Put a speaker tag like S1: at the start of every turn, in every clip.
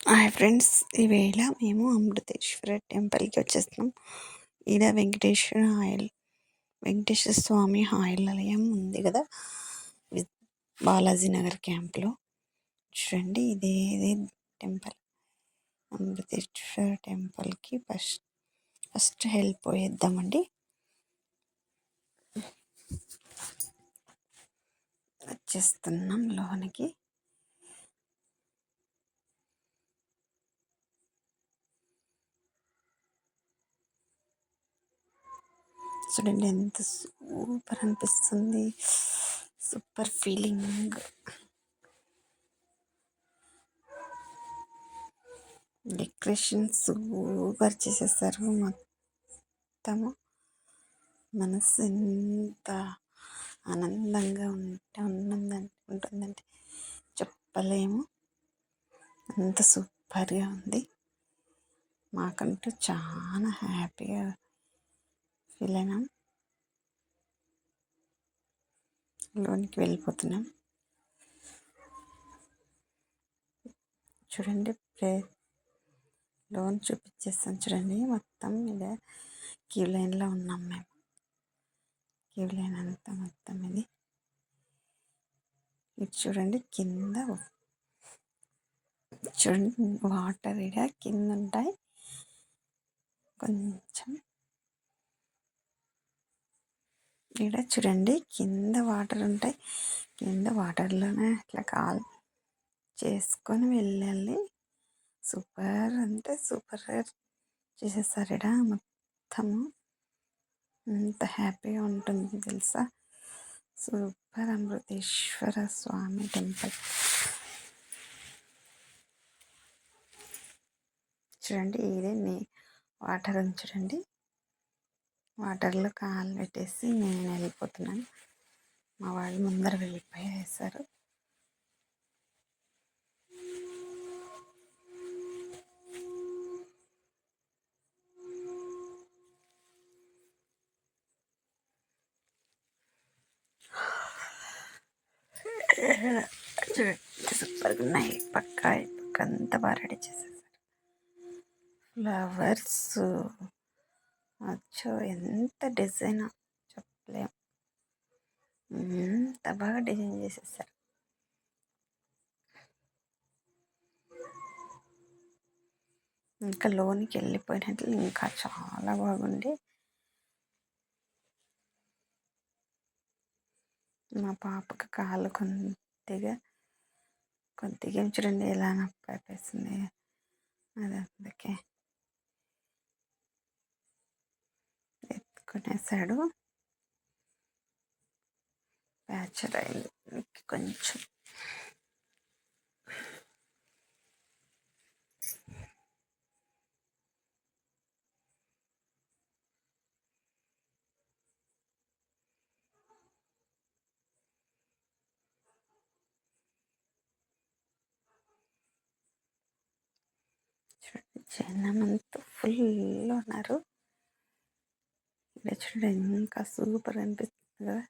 S1: Hi friends, ఈవేళ మేము అమృతేశ్వర టెంపుల్కి వచ్చేస్తున్నాం. ఈడ వెంకటేశ్వర స్వామి ఆలయం ఉంది కదా, బాలాజీ నగర్ క్యాంప్లో. చూడండి, ఇదే టెంపుల్. అమృతేశ్వర టెంపుల్కి ఫస్ట్ వెళ్ళిపోయేద్దామండి. వచ్చేస్తున్నాం లోనికి. చూడండి, ఎంత సూపర్ అనిపిస్తుంది. Super feeling. డెకరేషన్ సూపర్ చేసేసారు. మొత్తము మనసు ఎంత ఆనందంగా ఉంటుందంటే చెప్పలేము. అంత సూపర్గా ఉంది. మాకంటూ చాలా హ్యాపీగా ఫీల్ అయినాం. లోనికి వెళ్ళిపోతున్నాం. చూడండి, లోన్ చూపించేస్తాం. చూడండి, మొత్తం ఇలా క్యూ లైన్లో ఉన్నాం మేము. క్యూ లైన్ అంతా మొత్తం ఇది చూడండి. కింద చూడండి, వాటర్ ఇక్కడ కింద ఉంటాయి. కొంచెం ఇక్కడ చూడండి, కింద వాటర్ ఉంటాయి. కింద వాటర్లోనే ఇట్లా కాల్ చేసుకొని వెళ్ళాలి. సూపర్ అంటే సూపర్ చేసేసారు. ఇక్కడ మొత్తము ఎంత హ్యాపీగా ఉంటుంది తెలుసా. సూపర్ అమృతేశ్వర స్వామి టెంపుల్. చూడండి, ఇదే వాటర్ ఉంది. చూడండి, వాటర్లో కాలు పెట్టేసి నేను వెళ్ళిపోతున్నాను. మా వాళ్ళు ముందర వెళ్ళిపోయేసారు. చూడండి, సూపర్గా ఉన్నాయి. పక్క అంతా బాగా రెడీ చేసేసారు. ఫ్లవర్స్ అచ్చో, ఎంత డిజైన్ చెప్పలేము. ఎంత బాగా డిజైన్ చేసేసారు. ఇంకా లోనికి వెళ్ళిపోయినట్లు ఇంకా చాలా బాగుంది. మా పాపకి కాళ్ళు కొద్దిగా చూడండి ఎలా నొప్పేసింది. అది అందుకే ఎత్తుకునేసాడు. ఫ్రాక్చర్ అయింది కొంచెం. జనమంతా ఫుల్ ఉన్నారు. ఇక్కడ చూడండి, ఇంకా సూపర్ అనిపిస్తుంది కదా.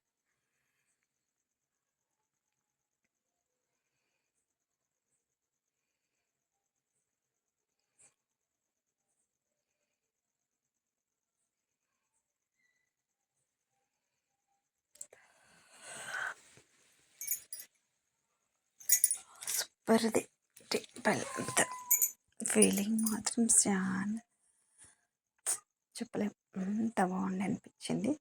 S1: సూపర్ది టెంపుల్. అంత ఫీలింగ్ మాత్రం చాలా చెప్పలేము. అంత బాగుండి అనిపించింది.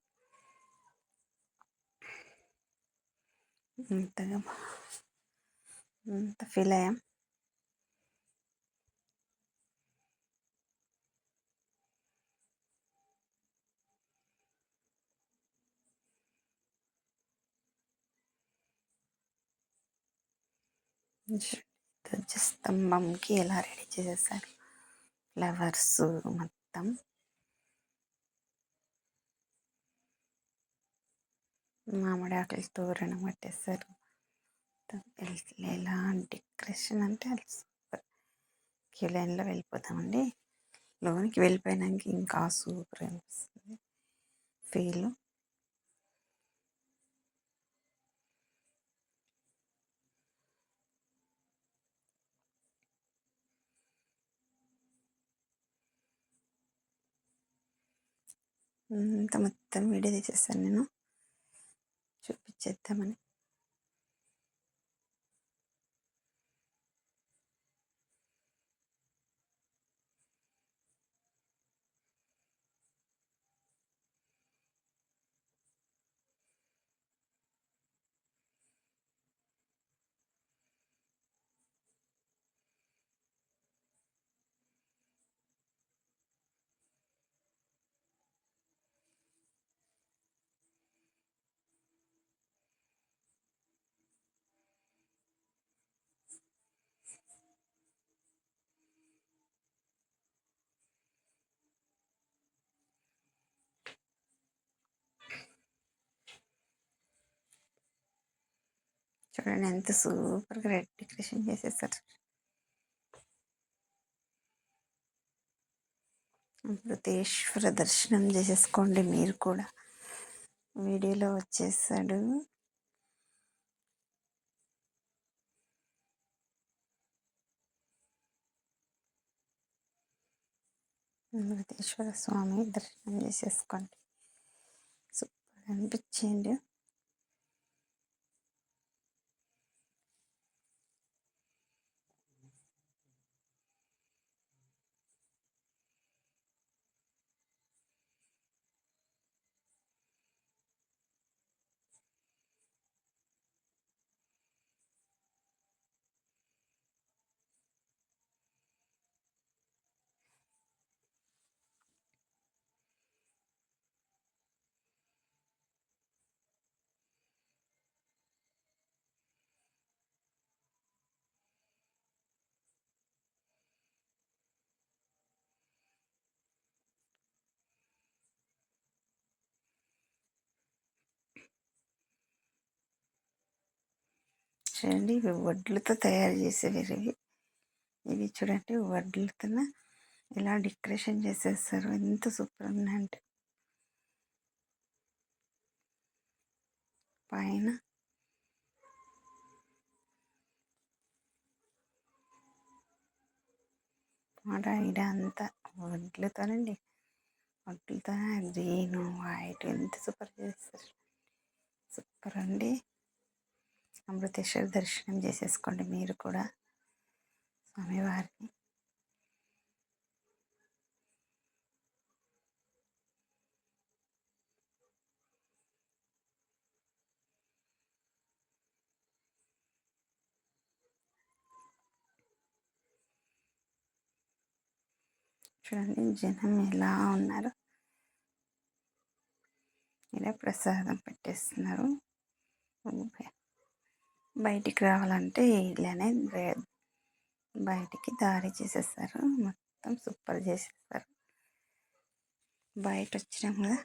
S1: అంత ఫీల్ అయ్యాం. ధ్వజస్తంభంకి ఎలా రెడీ చేసేసారు. ఫ్లవర్స్ మొత్తం మామిడి ఆకులు తోరణం కట్టేశారు. ఎలా డెకరేషన్ అంటే సూపర్. క్యూ లైన్లో వెళ్ళిపోతామండి. లోనికి వెళ్ళిపోయినాక ఇంకా సూపర్ అనిపిస్తుంది ఫీల్. అంత మొత్తం వీడియో తీసేస్తాను నేను చూపించేద్దామని. చూడండి ఎంత సూపర్గా రెడ్ డెకరేషన్ చేసేసారు. అమృతేశ్వర దర్శనం చేసేసుకోండి మీరు కూడా. వీడియోలో వచ్చేసాడు. అమృతేశ్వర స్వామి దర్శనం చేసేసుకోండి. సూపర్ అనిపించింది. చూడండి ఇవి వడ్లతో తయారు చేసేవి. ఇవి చూడండి వడ్లతో ఇలా డెకరేషన్ చేసేస్తారు. ఎంత సూపర్ ఉన్నాయంటే పైన ఆడ ఈడ అంతా వడ్లతోనండి. వడ్లతోనే గ్రీన్ వైట్ ఎంత సూపర్ చేస్తారు. సూపర్ అండి. అమృతేశ్వర దర్శనం చేసేసుకోండి మీరు కూడా స్వామివారిని. చూడండి జనం ఎలా ఉన్నారు. ఇలా ప్రసాదం పెట్టేస్తున్నారు. బయటికి రావాలంటే ఇలానే బయటికి దారి చేసేస్తారు. మొత్తం సూపర్ చేసేస్తారు. బయట వచ్చినాం కదా,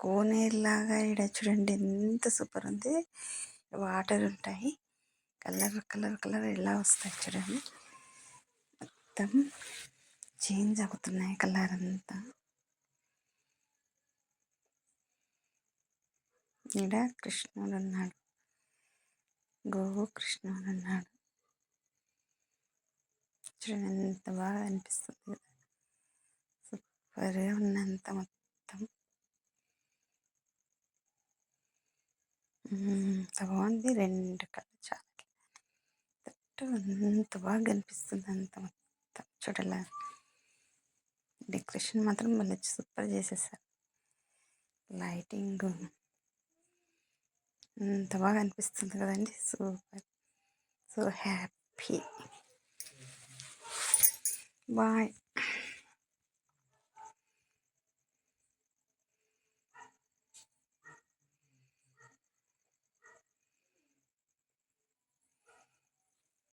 S1: కోనేరులాగా ఇక్కడ చూడండి ఎంత సూపర్ ఉంది. వాటర్ ఉంటాయి, కలర్ కలర్ కలర్ ఎలా వస్తాయి చూడండి. మొత్తం చేంజ్ అవుతున్నాయి కలర్ అంతా. ఇక్కడ కృష్ణుడు ఉన్నాడు, గోవు కృష్ణుడు ఉన్నాడు. చూడండి ఎంత బాగా అనిపిస్తుంది. సూపర్గా ఉన్నంత మొత్తం ఎంత బాగుంది. రెండు కళ్ళు చాలా ఎంత బాగా కనిపిస్తుంది. అంత మొత్తం చూడాల. డెకరేషన్ మాత్రం మళ్ళీ సూపర్ చేసేసారు. లైటింగ్ ఎంత బాగా అనిపిస్తుంది కదండి. సూపర్. So happy. బాయ్.